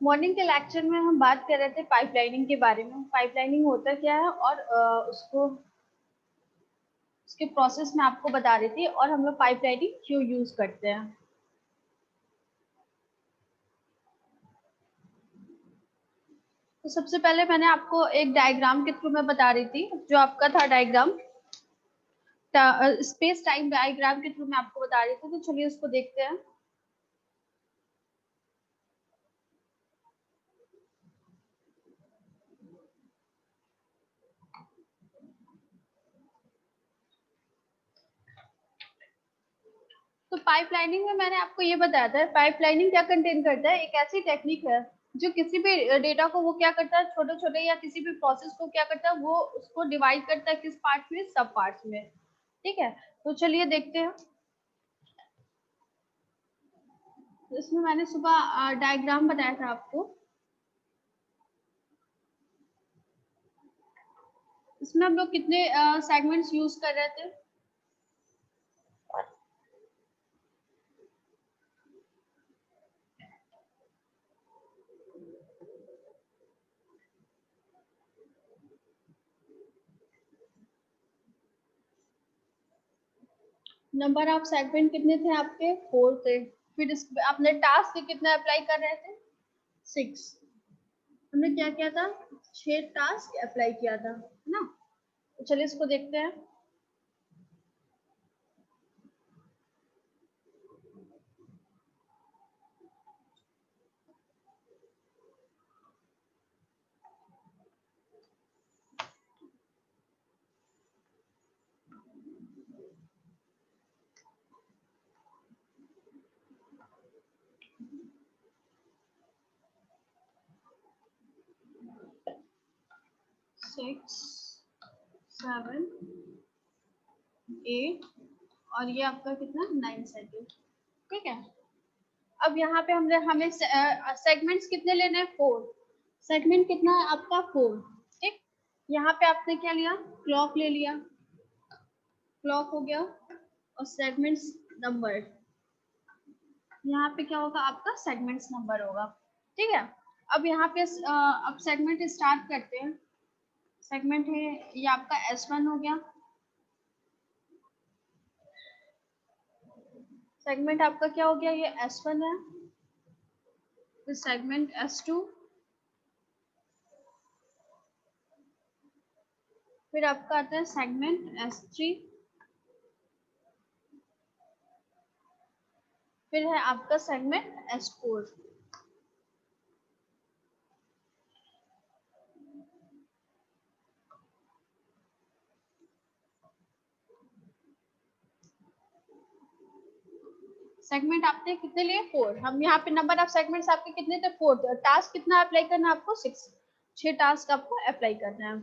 Morning के lecture में हम बात कर रहे थे पाइपलाइनिंग के बारे में। पाइपलाइनिंग होता क्या है और उसको उसके प्रोसेस में आपको बता रही थी, और हम लोग पाइपलाइनिंग क्यों यूज करते हैं। तो सबसे पहले मैंने आपको एक डायग्राम के थ्रू में बता रही थी, जो आपका था डायग्राम, स्पेस टाइम डायग्राम के थ्रू मैं आपको बता रही थी। तो चलिए उसको देखते हैं। तो पाइपलाइनिंग में मैंने आपको ये बताया था, पाइपलाइनिंग क्या कंटेन करता है, एक ऐसी टेक्निक है जो किसी भी डेटा को वो क्या करता है, छोटे छोटे या किसी भी प्रोसेस को क्या करता है, वो उसको डिवाइड करता है किस पार्ट में, सब पार्ट्स में। ठीक है, तो चलिए देखते हैं। तो इसमें मैंने सुबह डायग्राम बताया था आपको। इसमें हम लोग कितने सेगमेंट्स यूज कर रहे थे। नंबर ऑफ सेगमेंट कितने थे आपके, 4 थे। फिर इस आपने टास्क कितने अप्लाई कर रहे थे, 6। हमने क्या किया था, 6 टास्क अप्लाई किया था, है ना। तो चलिए इसको देखते हैं। 6, 7, 8 और ये आपका कितना, 9 सेगमेंट। ठीक है, अब यहाँ पे हमें सेगमेंट्स कितने लेने हैं, 4। सेगमेंट कितना है आपका, 4। ठीक, यहाँ पे आपने क्या लिया, क्लॉक ले लिया, क्लॉक हो गया, और सेगमेंट्स नंबर, यहाँ पे क्या होगा आपका, सेगमेंट्स नंबर होगा। ठीक है, अब यहाँ पे अब सेगमेंट स्टार्ट करते हैं। सेगमेंट है ये आपका S1 हो गया, सेगमेंट आपका क्या हो गया, ये S1 है। फिर सेगमेंट S2, फिर आपका आता है सेगमेंट S3, फिर है आपका सेगमेंट S4। सेगमेंट आपने कितने लिए, 4। हम यहाँ पे नंबर ऑफ सेगमेंट्स आपके कितने थे, 4। टास्क कितना अप्लाई करना है आपको, 6 टास्क आपको अप्लाई करना है।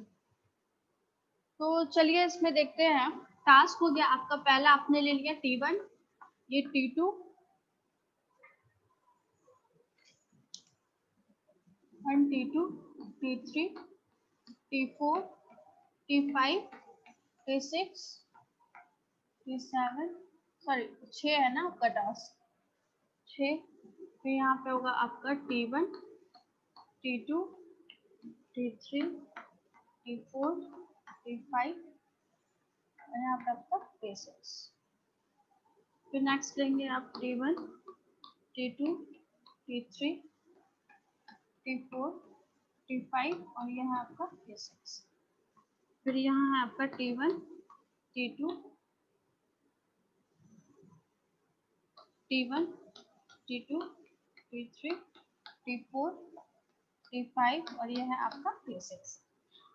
तो चलिए इसमें देखते हैं। टास्क हो गया आपका, पहला आपने ले लिया T1, ये T2, T2, T3, T4, T5, T6, T7, sorry 6 है ना आपका टास्क, 6। फिर यहाँ पे होगा आपका T1, T2, T3, T4, T5 और यहाँ पे आपका T6। फिर नेक्स्ट लेंगे आप T1, T2, T3, T4, T5 और यह है आपका T6। फिर यहाँ है आपका T1, T2, T1, T2, T3, T4, T5 और यह है आपका T6।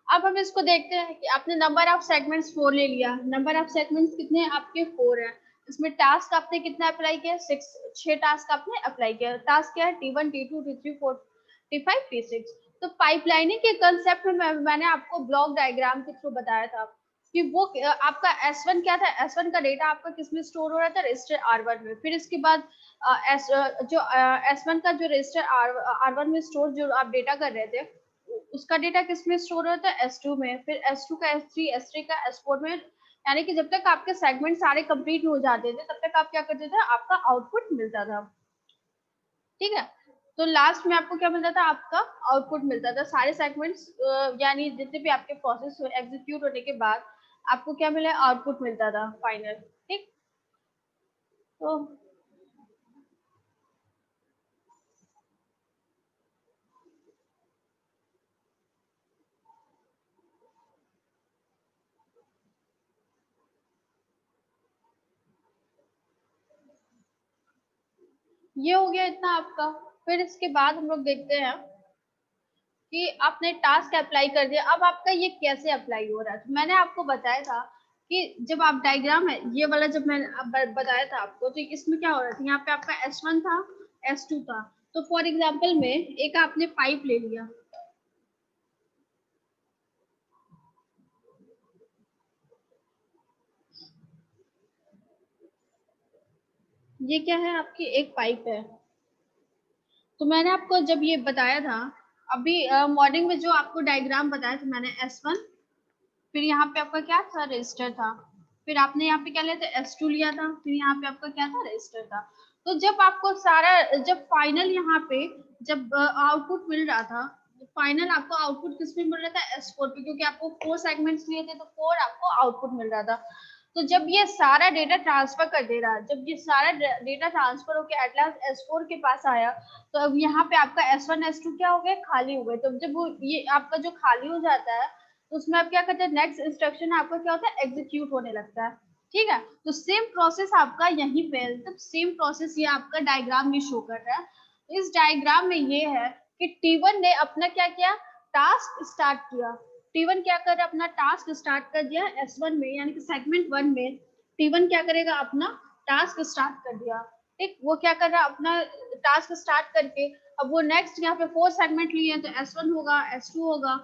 अब हम इसको देखते हैं कि आपने नंबर ऑफ सेगमेंट्स 4 ले लिया। नंबर ऑफ सेगमेंट्स कितने आपके, 4 है। इसमें टास्क आपने कितना अप्लाई किया, 6 टास्क आपने अप्लाई किया। टास्क क्या है, T1, T2, T3, T5, T6। तो पाइपलाइनिंग के कंसेप्ट में मैंने आपको ब्लॉक डायग्राम के थ्रू बताया था कि वो आपका S1 क्या था, S1 का डेटा आपका किसमें स्टोर हो रहा था, रजिस्टर R1 में। फिर इसके बाद S1 का जो रजिस्टर R1 में स्टोर जो आप डेटा कर रहे थे, उसका डेटा किसमें स्टोर होता है, S2 में। फिर S2 का S3, S3 का S4 में। यानी कि जब तक आपके सेगमेंट सारे कंप्लीट हो जाते थे, तब तक आप क्या करते थे, आपका आउटपुट मिलता था। ठीक है, तो लास्ट में आपको क्या मिलता था, आपका आउटपुट मिलता था सारे सेगमेंट्स, यानी जितने भी आपके प्रोसेस एग्जीक्यूट होने के बाद आपको क्या मिला, आउटपुट मिलता था फाइनल। ठीक, तो ये हो गया इतना आपका। फिर इसके बाद हम लोग देखते हैं कि आपने टास्क अप्लाई कर दिया, अब आपका ये कैसे अप्लाई हो रहा है। तो मैंने आपको बताया था कि जब आप डायग्राम है ये वाला, जब मैंने बताया था आपको, तो इसमें क्या हो रहा था, यहाँ पे आपका S1 था, S2 था। तो फॉर एग्जाम्पल में एक आपने पाइप ले लिया, ये क्या है, आपकी एक पाइप है। तो मैंने आपको जब ये बताया था अभी मॉर्निंग में, जो आपको डायग्राम बताया था मैंने, S1, फिर यहाँ पे आपका क्या था, रजिस्टर था। फिर आपने यहाँ पे क्या लिया था, S2 लिया था। फिर यहाँ पे आपका क्या था, रजिस्टर था। तो जब आपको सारा, जब फाइनल यहाँ पे जब आउटपुट मिल रहा था, फाइनल आपको आउटपुट किस पे मिल रहा था, S4 पे, क्योंकि आपको 4 सेगमेंट्स लिए थे तो 4 आपको आउटपुट मिल रहा था। तो जब ये सारा डेटा ट्रांसफर कर दे रहा है, जब ये सारा डेटा ट्रांसफर होकर एट लास्ट S4 के पास आया, तो अब यहाँ पे आपका S1 S2 क्या हो गया, खाली हो गए। तो जब वो ये आपका जो खाली हो जाता है, तो उसमें आप क्या करते हैं, नेक्स्ट इंस्ट्रक्शन आपका क्या होता है, एग्जीक्यूट होने लगता है। ठीक है, तो सेम प्रोसेस आपका यहीं पे, मतलब सेम प्रोसेस ये आपका डायग्राम में शो कर रहा है। तो इस डायग्राम में ये है कि T1 ने अपना क्या किया, टास्क स्टार्ट किया। T1 क्या कर रहा है, अपना टास्क स्टार्ट कर दिया S1 में, यानी कि सेगमेंट 1 में T1 क्या करेगा, अपना टास्क स्टार्ट कर दिया। ठीक, वो क्या कर रहा है, अपना टास्क स्टार्ट करके अब वो नेक्स्ट यहाँ पे 4 सेगमेंट लिए हैं, तो S1 होगा, S2 होगा,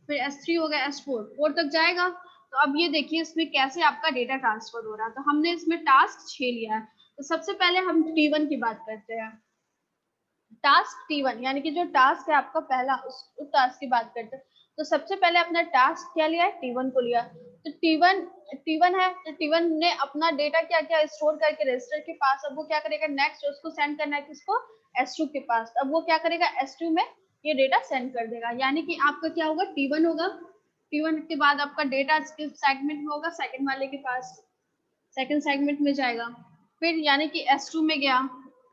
फिर S3 हो गया, S4 4 तक जाएगा। तो अब ये देखिए इसमें कैसे आपका डेटा ट्रांसफर हो रहा है। तो हमने इसमें टास्क 6 लिया है। तो सबसे पहले हम T1 की बात करते हैं। टास्क T1 यानी कि जो टास्क है आपका पहला, उस टास्क की बात करते हैं। तो सबसे पहले अपना टास्क क्या लिया है, T1 को लिया। तो T1 है, तो T1 ने अपना डेटा क्या क्या स्टोर करके रजिस्टर के पास, अब वो क्या करेगा, नेक्स्ट उसको सेंड करना है किसको, S2 के पास। अब वो क्या करेगा, S2 में ये डेटा सेंड कर देगा, यानी कि आपका क्या होगा, T1 होगा। T1 के बाद आपका डेटा सेगमेंट में होगा, सेकंड वाले के पास, सेकंड सेगमेंट में जाएगा। फिर यानी कि S2 में गया।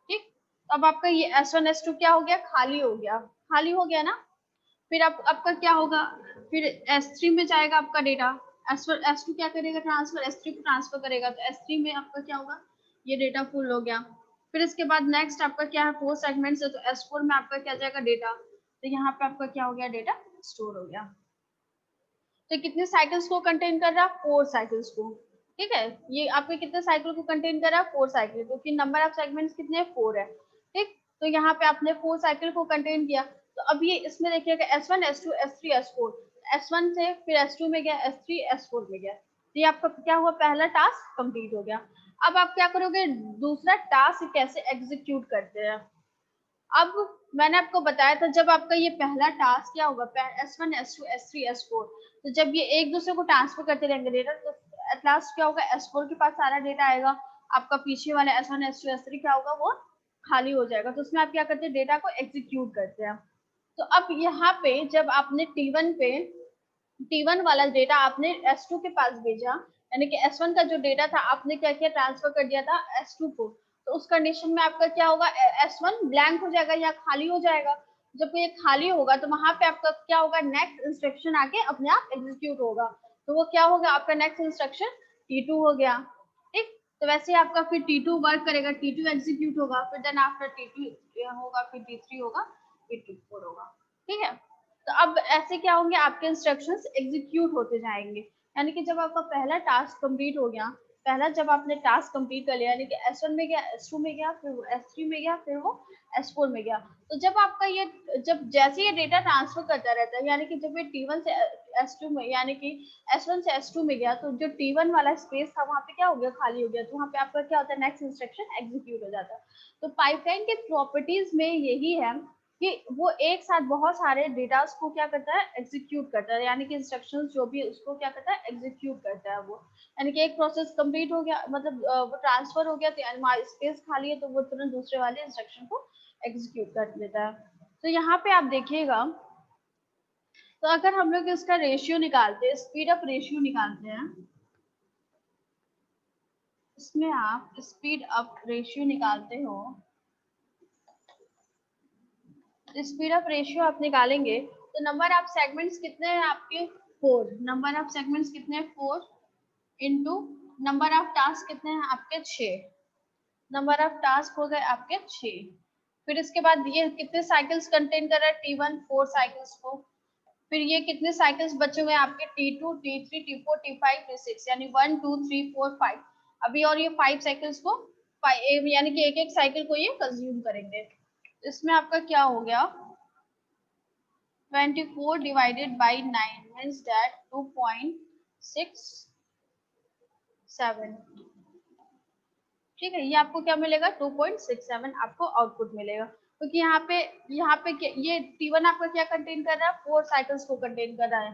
ठीक, अब आपका ये S1 S2 क्या हो गया, खाली हो गया, खाली हो गया ना। फिर आप आपका क्या होगा, फिर S3 में जाएगा आपका डेटा। S2 क्या करेगा, ट्रांसफर S3 को ट्रांसफर करेगा, तो S3 में आपका क्या होगा, ये डेटा फुल हो गया। फिर इसके बाद नेक्स्ट आपका क्या है, 4 सेगमेंट्स है, तो S4 में आपका क्या जाएगा, डेटा। तो यहाँ पे आपका क्या हो गया, डेटा स्टोर हो गया। तो कितने साइकिल्स को कंटेन कर रहा है, 4 साइकिल्स को। ठीक है, ये आपके कितने साइकिल को कंटेन कर रहा है, 4 साइकिल, क्योंकि नंबर ऑफ सेगमेंट्स कितने, 4 है। ठीक, तो यहाँ पे आपने 4 साइकिल को कंटेन किया। तो अब ये इसमें देखिएगा S1 S2 S3 S4, S1 से फिर S2 में गया, S3 S4 में गया। तो ये आपका क्या हुआ, पहला टास्क कंप्लीट हो गया। अब आप क्या करोगे, दूसरा टास्क कैसे एग्जीक्यूट करते हैं। अब मैंने आपको बताया था, जब आपका ये पहला टास्क क्या होगा, S1 S2 S3 S4, तो जब ये एक दूसरे को ट्रांसफर करते रहेंगे डेटा, तो एट लास्ट क्या होगा, S4 के पास सारा डेटा आएगा। आपका पीछे वाला S1 S2 S3 क्या होगा, वो खाली हो जाएगा। तो उसमें आप क्या करते हैं, डेटा को एग्जीक्यूट करते हैं। तो अब यहाँ पे जब आपने T1 वाला डेटा आपने S2 के पास भेजा, यानी कि S1 का जो डेटा था आपने क्या किया, ट्रांसफर कर दिया था S2 को। तो उस कंडीशन में आपका क्या होगा, S1 ब्लैंक हो जाएगा या खाली हो जाएगा। जब ये खाली होगा तो वहां पे आपका क्या होगा, नेक्स्ट इंस्ट्रक्शन आके अपने आप एग्जीक्यूट होगा। तो वो क्या होगा, आपका नेक्स्ट इंस्ट्रक्शन T2 हो गया। ठीक, तो वैसे आपका फिर T2 वर्क करेगा, T2 एग्जीक्यूट होगा, फिर देन आफ्टर T2 होगा, फिर T3 होगा, फिर T4 होगा। ठीक है, तो अब ऐसे क्या होंगे, आपके इंस्ट्रक्शंस एग्जीक्यूट होते जाएंगे। यानी कि जब आपका पहला टास्क कंप्लीट हो गया, पहला जब आपने टास्क कंप्लीट कर लिया, यानी कि S1 में गया, S2 में गया, फिर वो S3 में गया, फिर वो S4 में गया। तो जब आपका ये, जब जैसे ये डेटा ट्रांसफर करता रहता है, यानी कि जब ये T1 से S2 में, यानी कि S1 से S2 में गया, तो जो T1 वाला स्पेस था वहां पे क्या हो गया, खाली हो गया। तो वहां पे आपका क्या होता है, नेक्स्ट इंस्ट्रक्शन एग्जीक्यूट हो जाता है। तो पाइपलाइन के प्रॉपर्टीज में यही है कि वो एक साथ बहुत सारे डेटास को क्या करता है, एग्जीक्यूट करता है, यानी कि इंस्ट्रक्शंस जो भी उसको क्या करता है, एग्जीक्यूट करता है वो। यानी कि एक प्रोसेस कंप्लीट हो गया, मतलब वो ट्रांसफर हो गया, तो यानी स्पेस खाली है, तो वो तुरंत दूसरे वाले इंस्ट्रक्शन को एग्जीक्यूट कर देता है। तो यहाँ पे आप देखिएगा, तो अगर हम लोग इसका रेशियो निकालते हैं, स्पीड अप रेशियो निकालते हैं, इसमें आप स्पीड अप रेशियो निकालते हो, स्पीड अप रेशियो आप निकालेंगे तो नंबर ऑफ सेगमेंट्स कितने हैं आपके 4, नंबर ऑफ सेगमेंट्स कितने हैं 4 इनटू नंबर ऑफ टास्क कितने हैं आपके 6, नंबर ऑफ टास्क हो गए आपके 6। फिर इसके बाद ये कितने साइकिल्स कंटेन कर रहा है T1 4 साइकिल्स को, फिर ये कितने साइकिल्स बचे हुए हैं आपके T2 T3 T4 T5 T6 यानी 1 2 3 4 5 अभी, और ये 5 साइकिल्स को यानी कि एक एक साइकिल को ये कंज्यूम करेंगे। इसमें आपका क्या हो गया 24 divided by 9 means that 2.67, ठीक है, ये आपको क्या मिलेगा 2.67 आपको आउटपुट मिलेगा, क्योंकि यहाँ पे ये T1 आपका क्या कंटेन कर रहा है 4 साइकिल्स को कंटेन कर रहा है,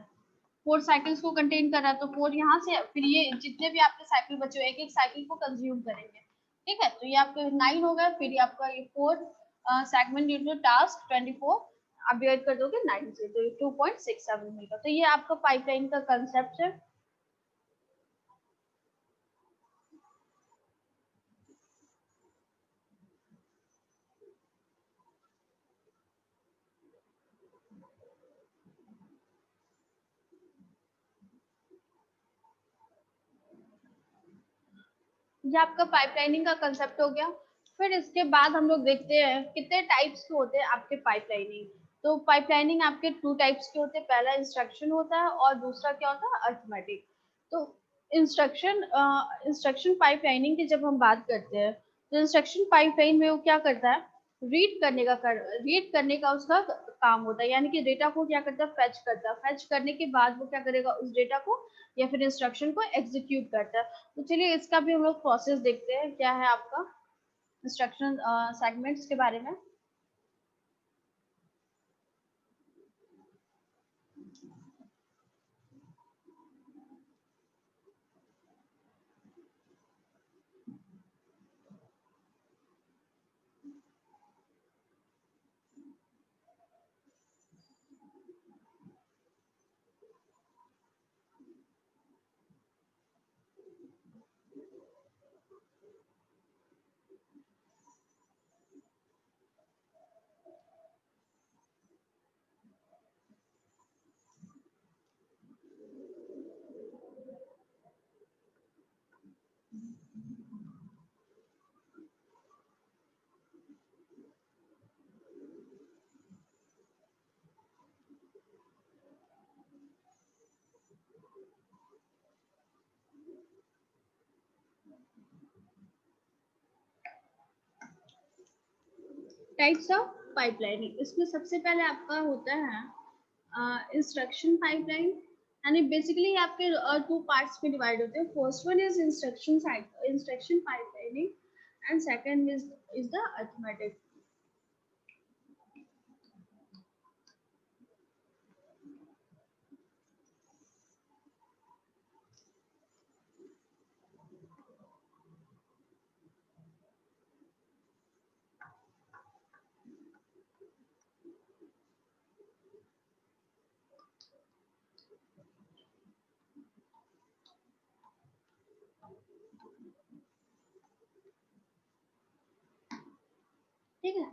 4 साइकिल्स को कंटेन कर रहा है, तो 4 यहाँ से फिर ये जितने भी आपके साइकिल बचे एक एक साइकिल को कंज्यूम करेंगे, ठीक है। तो ये आपका 9 हो गया, फिर ये आपका ये 4 सेगमेंट ड्यू टू टास्क 24 आप डिवाइड कर दोगे 9 से, तो ये 2.67 मिलेगा। तो ये आपका पाइपलाइन का कंसेप्ट है। ये आपका पाइपलाइनिंग का कंसेप्ट हो गया। फिर इसके बाद हम लोग देखते हैं कितने टाइप्स के होते हैं आपके पाइपलाइनिंग। तो पाइपलाइनिंग आपके 2 टाइप्स के होते हैं, पहला इंस्ट्रक्शन होता है और दूसरा क्या होता है अरिथमेटिक। तो इंस्ट्रक्शन पाइपलाइनिंग की जब हम बात करते हैं तो इंस्ट्रक्शन पाइपलाइन में वो क्या करता है, रीड करने का उसका काम होता है, यानी कि डेटा को क्या करता है फेच करता है, फेच करने के बाद वो क्या करेगा उस डेटा को या फिर इंस्ट्रक्शन को एग्जीक्यूट करता है। तो चलिए इसका भी हम लोग प्रोसेस देखते हैं क्या है आपका इंस्ट्रक्शन सेगमेंट्स के बारे में। टाइप्स ऑफ पाइपलाइनिंग, इसमें सबसे पहले आपका होता है इंस्ट्रक्शन पाइपलाइन, यानी बेसिकली आपके 2 पार्ट्स में डिवाइड होते हैं। First one is instruction pipelining and second is the arithmetic. ठीक है,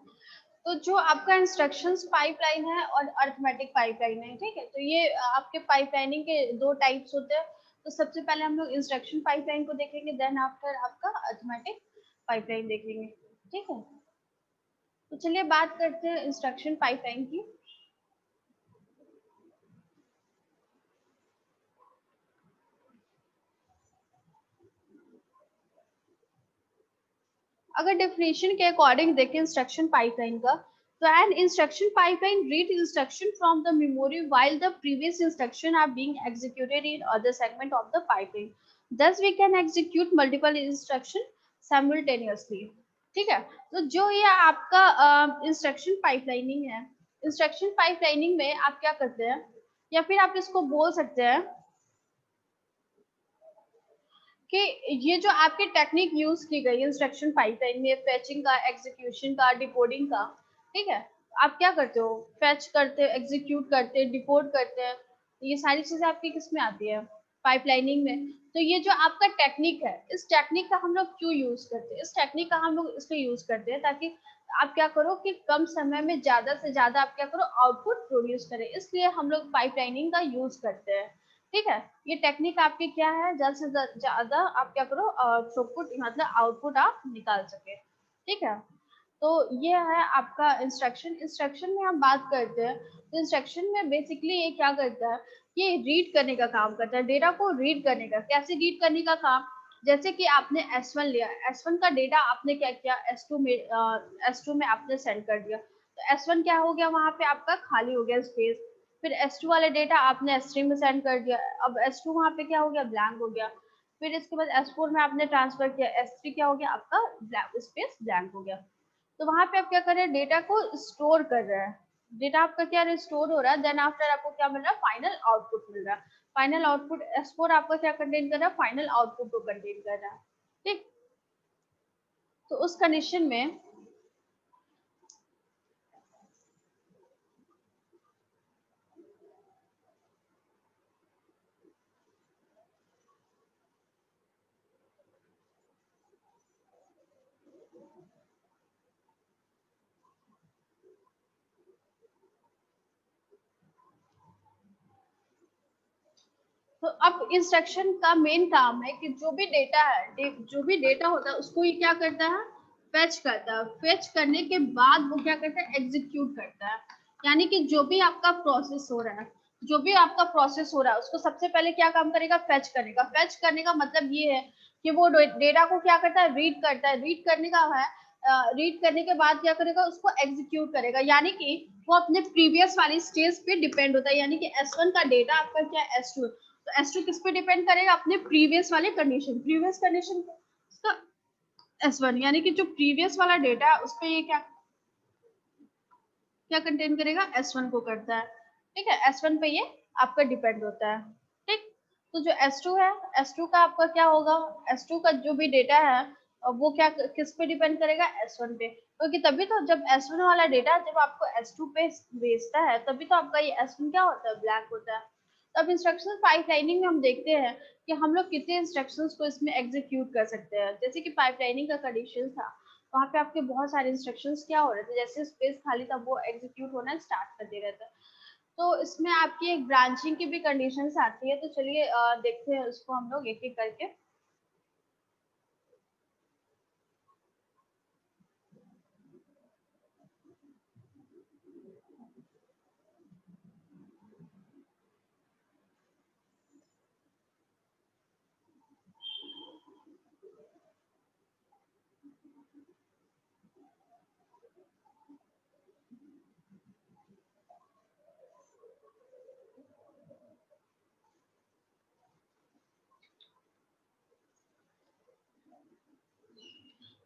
तो जो आपका इंस्ट्रक्शंस पाइपलाइन है और अरिथमेटिक पाइपलाइन है, ठीक है, तो ये आपके पाइपलाइनिंग के 2 टाइप्स होते हैं। तो सबसे पहले हम लोग इंस्ट्रक्शन पाइपलाइन को देखेंगे, देन आफ्टर आपका अरिथमेटिक पाइपलाइन देखेंगे, ठीक है। तो चलिए बात करते हैं इंस्ट्रक्शन पाइपलाइन की। अगर डेफिनेशन के अकॉर्डिंग देखें इंस्ट्रक्शन पाइपलाइन का, तो an instruction pipeline read instruction from the memory while the previous instruction are being executed in other segment of the pipeline, thus we can execute multiple instruction simultaneously। ठीक है, तो जो ये आपका instruction pipelining है, instruction pipelining में आप क्या करते हैं, या फिर आप इसको बोल सकते हैं कि ये जो आपकी टेक्निक यूज की गई इंस्ट्रक्शन पाइपलाइन में फेचिंग का, एग्जीक्यूशन का, डिकोडिंग का, ठीक है। आप क्या करते हो, फेच करते हो, एग्जीक्यूट करते हैं, डिकोड करते हैं, ये सारी चीजें आपकी किस में आती है, पाइपलाइनिंग में। तो ये जो आपका टेक्निक है, इस टेक्निक का हम लोग क्यों यूज करते हैं, इस टेक्निक का हम लोग इसलिए यूज करते हैं ताकि आप क्या करो कि कम समय में ज्यादा से ज्यादा आप क्या करो, आउटपुट प्रोड्यूस करें, इसलिए हम लोग पाइपलाइनिंग का यूज करते हैं। ठीक है। ये टेक्निक आपकी क्या है, ज्यादा से ज्यादा आप क्या करो, थ्रूपुट मतलब आउटपुट आप निकाल सके। ठीक है। तो ये है आपका इंस्ट्रक्शन। इंस्ट्रक्शन में हम बात करते हैं तो इंस्ट्रक्शन में बेसिकली ये क्या करता है, ये रीड करने का काम करता है, डेटा को रीड करने का। कैसे रीड करने का काम, जैसे कि आपने S1 लिया, S1 का डेटा आपने क्या किया, S2 में आपने सेंड कर दिया, तो S1 क्या हो गया, वहां पे आपका खाली हो गया स्पेस। फिर S2 वाले डेटा आपने S3 में सेंड कर दिया, अब S2 वहां पे क्या हो गया, ब्लैंक हो गया। फिर इसके बाद S4 में आपने ट्रांसफर किया, S3 क्या हो गया, आपका स्पेस ब्लैंक हो गया। तो वहां पे आप क्या कर रहे हैं, डेटा को स्टोर कर रहे हैं। डेटा आपका क्या स्टोर हो रहा है, देन आफ्टर आपको क्या मिल रहा है, फाइनल आउटपुट मिल रहा है। फाइनल आउटपुट S4 आपका क्या कंटेन कर रहा है, फाइनल आउटपुट को कंटेन कर रहा है। ठीक। तो उस कंडीशन में तो अब इंस्ट्रक्शन का मेन काम है कि जो भी डेटा है, जो भी डेटा होता है उसको ये क्या करता है, फेच करता है। फेच करने के बाद वो क्या करता है, एग्जीक्यूट करता है। यानी कि जो भी आपका प्रोसेस हो रहा है, जो भी आपका प्रोसेस हो रहा है उसको सबसे पहले क्या काम करेगा, फेच करेगा। फेच करने का मतलब ये है कि वो डेटा को क्या करता है, रीड करता है। रीड करने का है, रीड करने के बाद क्या करेगा, उसको एग्जीक्यूट करेगा। यानी कि वो अपने प्रीवियस वाली स्टेज पे डिपेंड होता है। यानी कि S1 का डेटा आपका क्या है, S2, तो S2 किस पे डिपेंड करेगा, अपने प्रीवियस वाले कंडीशन, प्रीवियस कंडीशन उसका S1, यानी कि जो प्रीवियस वाला डेटा है उस पे ये क्या क्या कंटेन करेगा, S1 को करता है। ठीक है, S1 पे ये आपका डिपेंड होता है। ठीक। तो जो S2 है, S2 का आपका क्या होगा, S2 का जो भी डेटा है वो क्या किस पे डिपेंड करेगा, S1 पे। क्योंकि तभी तो जब S1 वाला डेटा जब आपको S2 पे भेजता है तभी तो आपका ये S1 क्या होता है, ब्लैंक होता है। तो अब इंस्ट्रक्शन पाइपलाइनिंग में हम देखते हैं कि हम लोग कितने इंस्ट्रक्शंस को इसमें एग्जीक्यूट कर सकते हैं। जैसे कि पाइपलाइनिंग का कंडीशन था, वहाँ पे आपके बहुत सारे इंस्ट्रक्शंस क्या हो रहे थे, जैसे स्पेस खाली था वो एग्जीक्यूट होना स्टार्ट कर दे रहा था। तो इसमें आपकी एक ब्रांचिंग की भी कंडीशंस आती है। तो चलिए देखते हैं उसको हम लोग एक एक करके।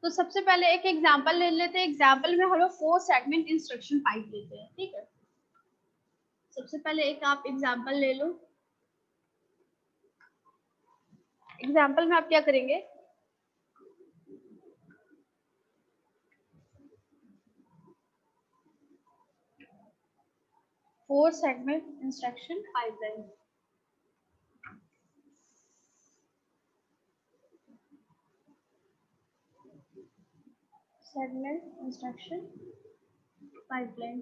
तो सबसे पहले एक एग्जांपल ले लेते हैं। एग्जांपल में हम लोग 4 सेगमेंट इंस्ट्रक्शन पाइप लेते हैं। ठीक है, सबसे पहले एक आप एग्जांपल ले लो। एग्जांपल में आप क्या करेंगे, 4 segment instruction pipeline. Segment instruction pipeline.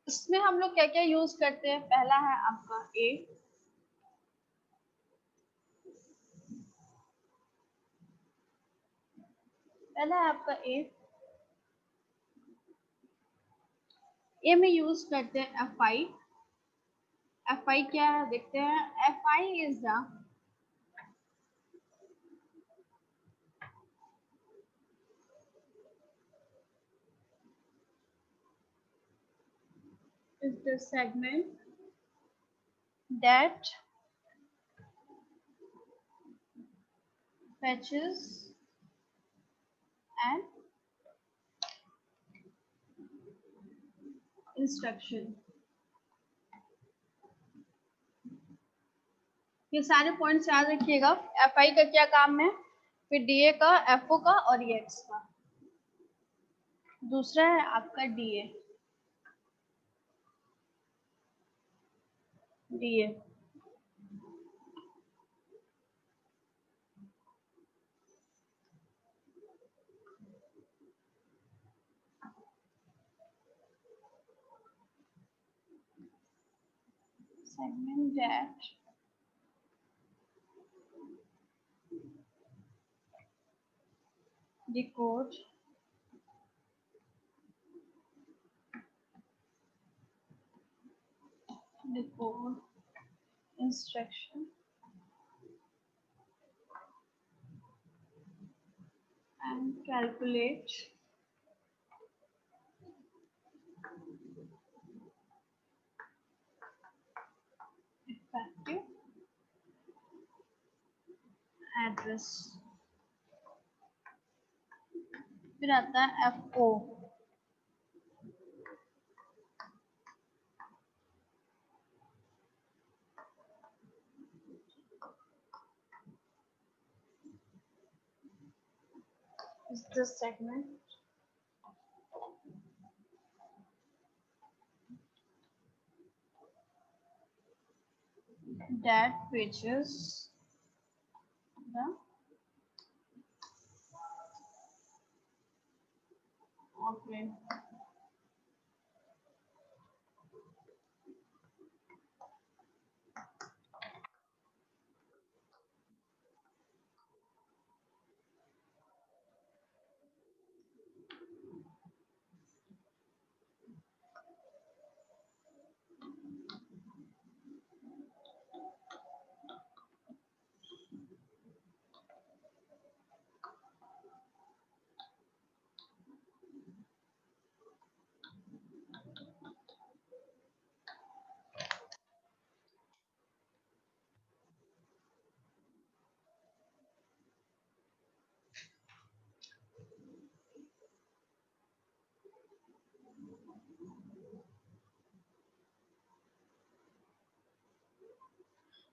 इसमें हम लोग क्या क्या यूज करते हैं, पहला है आपका ए, पहला है आपका ए में यूज करते हैं Fi। Fi क्या है देखते हैं, Fi is the segment that fetches an instruction। ये सारे पॉइंट्स याद रखिएगा। एफ आई का क्या काम है, फिर डी ए का, एफ ओ का और ई एक्स का। दूसरा है आपका D A. D A segment that decode instruction and calculate effective address। फिर आता है F O. is the segment that fetches the operand।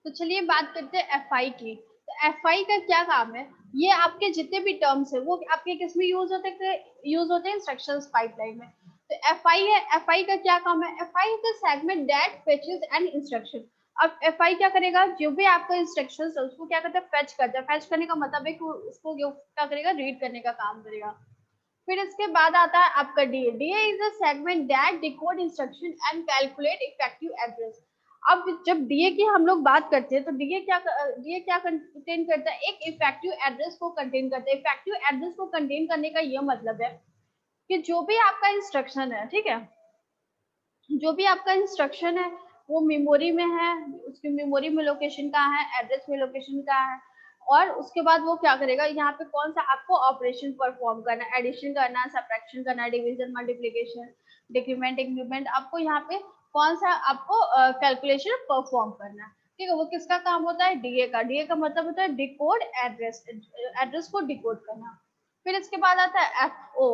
तो चलिए बात करते हैं एफ आई की। तो एफ आई का क्या काम है, ये आपके जितने भी टर्म्स है वो आपके किस में यूज होते हैं, इंस्ट्रक्शंस पाइपलाइन में। तो एफ आई है, एफ आई का क्या काम है, F I is the segment that फेचेस an instruction. अब एफ आई क्या करेगा, जो भी आपका इंस्ट्रक्शंस है उसको क्या करता है, फेच करता है। फेच करने का मतलब है कि उसको क्या करेगा, रीड करने का काम करेगा। फिर इसके बाद आता है आपका DA. DA is a segment that decode instruction and calculate effective address. अब जब डीए की हम लोग बात करते हैं तो डीए क्या कंटेन करता है, एक इफेक्टिव एड्रेस को कंटेन करता है। इफेक्टिव एड्रेस को कंटेन करने का ये मतलब है कि जो भी आपका इंस्ट्रक्शन है, ठीक है, जो भी आपका इंस्ट्रक्शन है वो मेमोरी में है, उसकी मेमोरी में लोकेशन कहाँ है, एड्रेस में लोकेशन कहाँ है, और उसके बाद वो क्या करेगा, यहाँ पे कौन सा आपको ऑपरेशन परफॉर्म करना है, एडिशन करना है, सब्ट्रैक्शन करना है, डिवीजन, मल्टीप्लिकेशन, डिक्रीमेंट, इंक्रीमेंट, आपको यहाँ पे कौन सा आपको कैलकुलेशन परफॉर्म करना है। ठीक है, वो किसका काम होता है, डीए का। डीए का मतलब होता है डिकोड एड्रेस, एड्रेस को डिकोड करना। फिर इसके बाद आता है एफओ।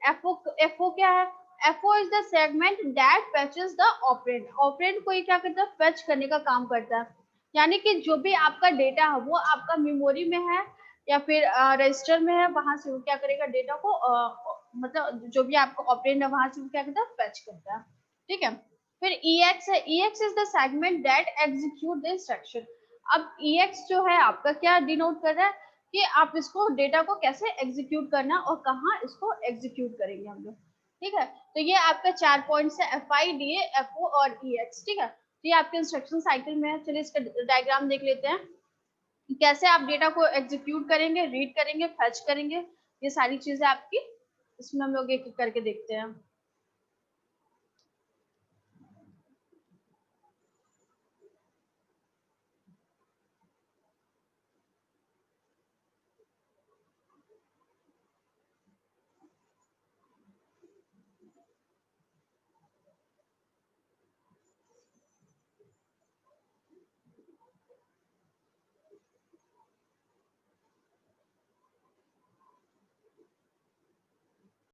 एफओ क्या है, FO is the segment that fetches the operand। operand को ये क्या करता है, फेच करने का काम करता है। यानी कि जो भी आपका डेटा है वो आपका मेमोरी में है या फिर रजिस्टर में है, वहां से वो क्या करेगा, डेटा को मतलब जो भी आपका ऑपरेंड है वहां से वो क्या करता है, फेच करता है। ठीक है, फिर EX है। EX is the segment that execute the instruction. अब EX जो है आपका क्या डिनोट कर रहा है कि आप इसको डेटा को कैसे एग्जीक्यूट करना और कहाँ इसको एग्जीक्यूट करेंगे हम लोग। ठीक है, तो ये आपका 4 पॉइंट्स है, F I, D A, F O और ई एक्स। ठीक है, तो ये आपके इंस्ट्रक्शन साइकिल में है। चलिए इसका डायग्राम देख लेते हैं, कैसे आप डेटा को एग्जीक्यूट करेंगे, रीड करेंगे, फैच करेंगे, ये सारी चीजें आपकी इसमें हम लोग एक एक करके देखते हैं।